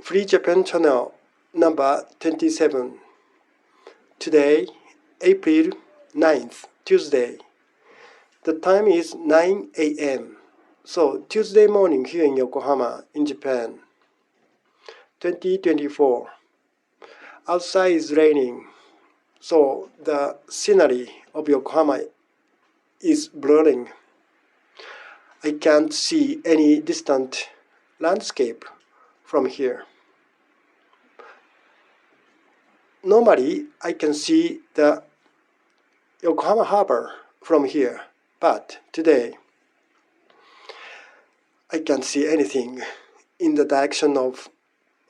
Free Japan Channel number 27. Today, April 9th, Tuesday. The time is 9 a.m. So, Tuesday morning here in Yokohama, in Japan. 2024. Outside is raining, so the scenery of Yokohama is blurring. I can't see any distant landscape from here. Normally, I can see the Yokohama harbor from here, but today I can't see anything in the direction of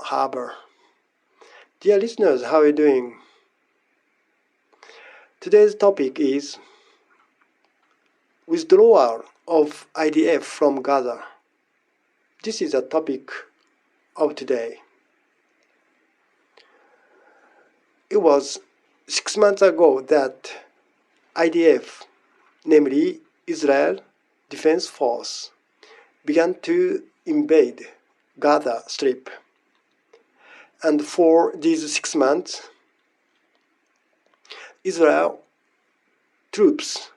harbor. Dear listeners, how are you doing? Today's topic is withdrawal of IDF from Gaza. This is the topic of today. It was 6 months ago that IDF, namely Israel Defense Force, began to invade Gaza Strip. And for these 6 months, Israel troops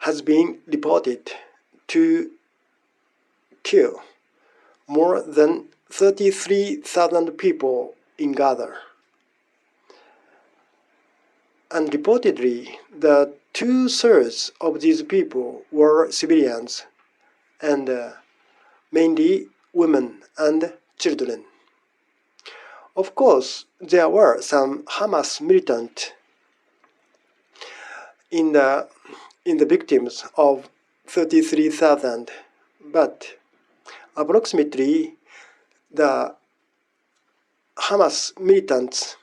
has been reported to kill more than 33,000 people in Gaza. And reportedly, the 2/3 of these people were civilians, and mainly women and children. Of course, there were some Hamas militants in the victims of 33,000, but approximately the Hamas militants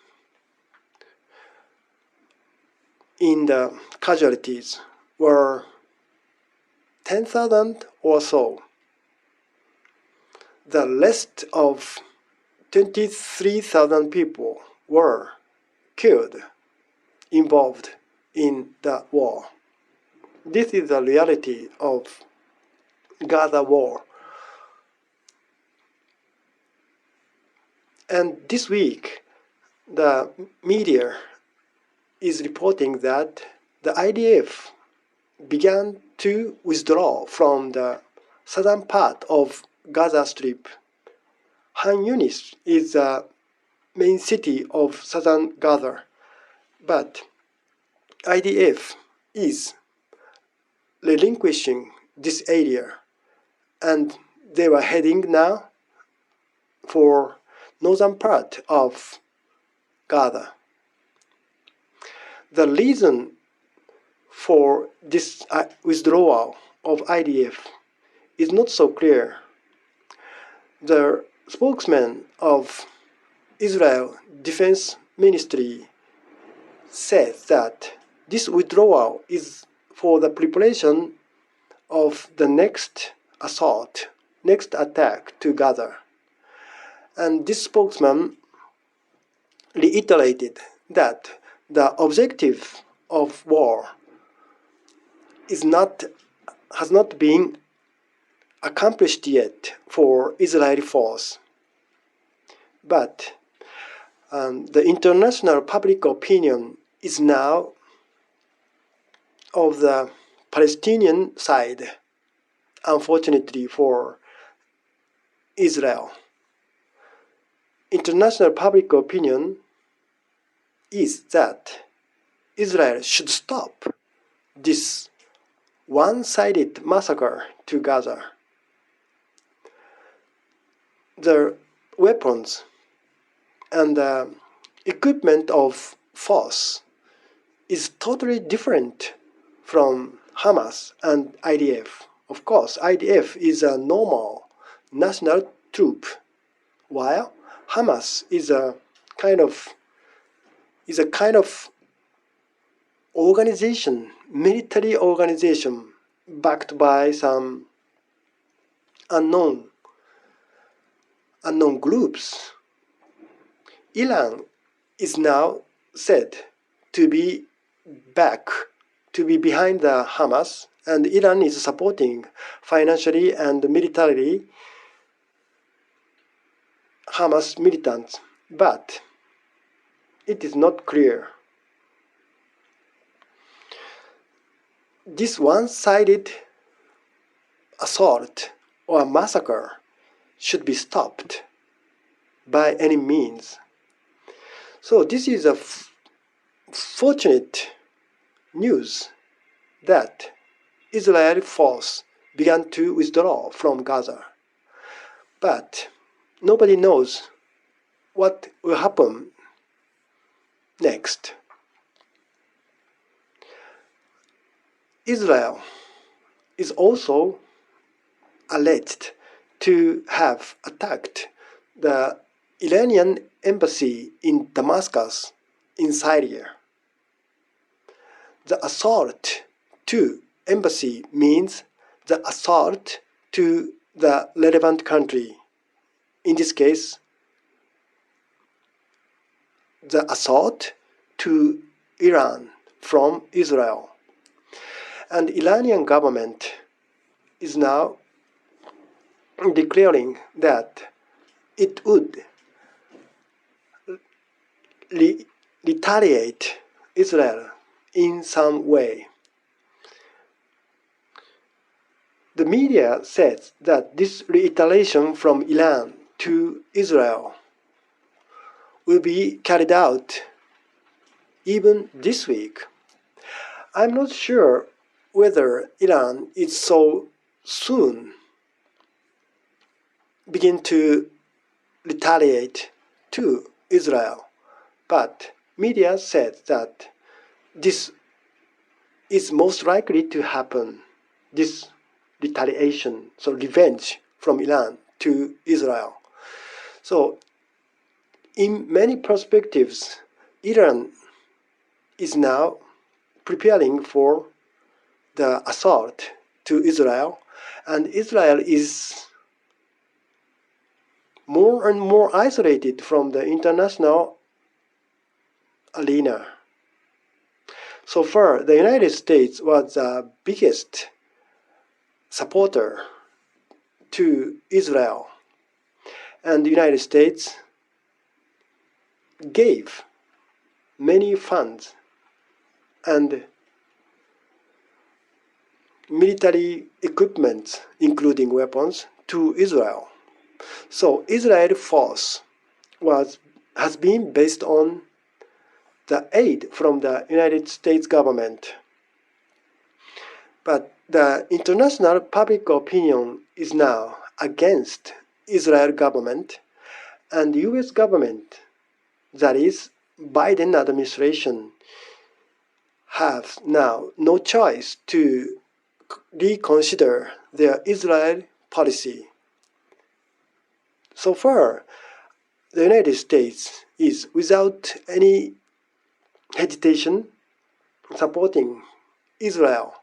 in the casualties were 10,000 or so. The rest of 23,000 people were killed, involved in the war. This is the reality of Gaza war. And this week, the media is reporting that the IDF began to withdraw from the southern part of Gaza Strip. Han Yunis is the main city of southern Gaza, but IDF is relinquishing this area, and they were heading now for northern part of Gaza. The reason for this withdrawal of IDF is not so clear. The spokesman of Israel Defense Ministry says that this withdrawal is for the preparation of the next assault, next attack to Gaza. And this spokesman reiterated that the objective of war has not been accomplished yet for Israeli force. But the international public opinion is now of the Palestinian side, unfortunately for Israel. International public opinion is that Israel should stop this one-sided massacre to Gaza. The weapons and the equipment of force is totally different from Hamas and IDF. Of course, IDF is a normal national troop, while Hamas is a kind of organization, military organization, backed by some unknown groups. Iran is now said to be behind the Hamas, and Iran is supporting financially and militarily Hamas militants, but it is not clear. This one-sided assault or massacre should be stopped by any means. So this is a fortunate news that Israeli force began to withdraw from Gaza. But nobody knows what will happen next. Israel is also alleged to have attacked the Iranian embassy in Damascus in Syria. The assault to embassy means the assault to the relevant country. In this case, the assault to Iran from Israel. And the Iranian government is now declaring that it would retaliate Israel in some way. The media says that this retaliation from Iran to Israel will be carried out even this week. I'm not sure whether Iran is so soon begin to retaliate to Israel, but media said that this is most likely to happen, this retaliation, so revenge from Iran to Israel. So in many perspectives, Iran is now preparing for the assault to Israel, and Israel is more and more isolated from the international arena. So far, the United States was the biggest supporter to Israel, and the United States gave many funds and military equipment, including weapons, to Israel. So Israel force has been based on the aid from the United States government. But the international public opinion is now against Israel government, and US government, that is Biden administration, have now no choice to reconsider their Israel policy. So far, the United States is without any hesitation supporting Israel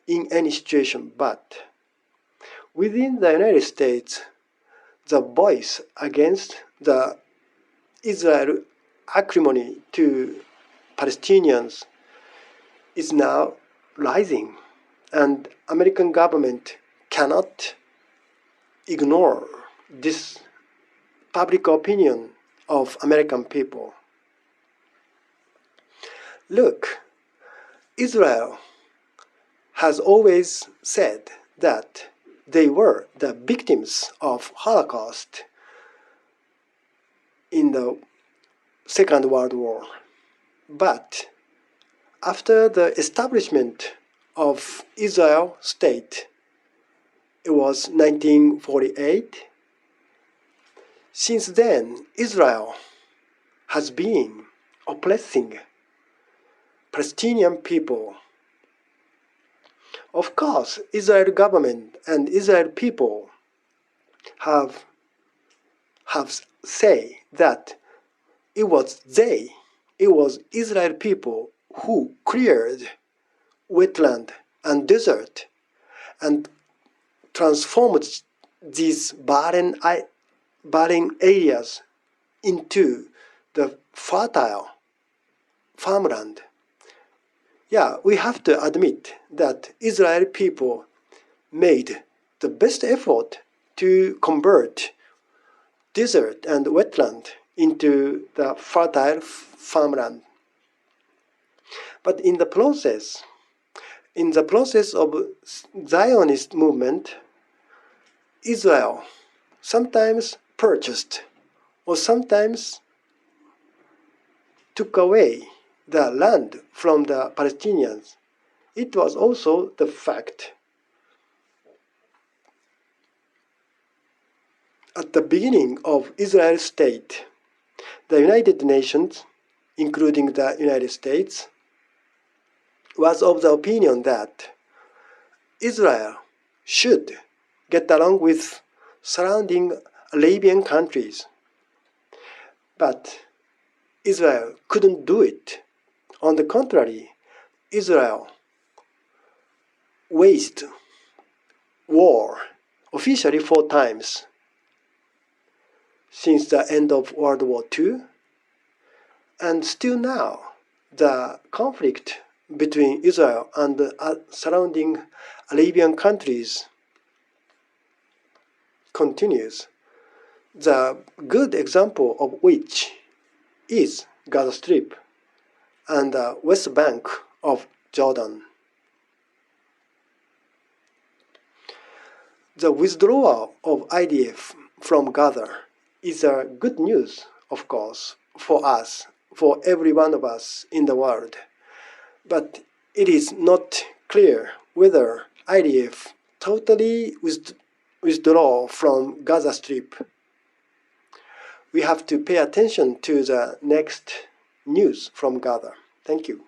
in any situation, but within the United States, the voice against the Israel acrimony to Palestinians is now rising, and American government cannot ignore this public opinion of American people. Look, Israel has always said that they were the victims of Holocaust in the Second World War. But after the establishment of Israel state, it was 1948. Since then, Israel has been oppressing Palestinian people. Of course, Israel government and Israel people have say that it was Israel people who cleared wetland and desert and transformed these barren areas into the fertile farmland. Yeah, we have to admit that Israeli people made the best effort to convert desert and wetland into the fertile farmland. But in the process of Zionist movement, Israel sometimes purchased or sometimes took away the land from the Palestinians. It was also the fact. At the beginning of Israel's state, the United Nations, including the United States, was of the opinion that Israel should get along with surrounding Arabian countries. But Israel couldn't do it. On the contrary, Israel waged war officially 4 times since the end of World War II, and still now the conflict between Israel and the surrounding Arabian countries continues. The good example of which is Gaza Strip and the West Bank of Jordan. The withdrawal of IDF from Gaza is a good news, of course, for us, for every one of us in the world. But it is not clear whether IDF totally withdraw from Gaza Strip. We have to pay attention to the next news from Gaza. Thank you.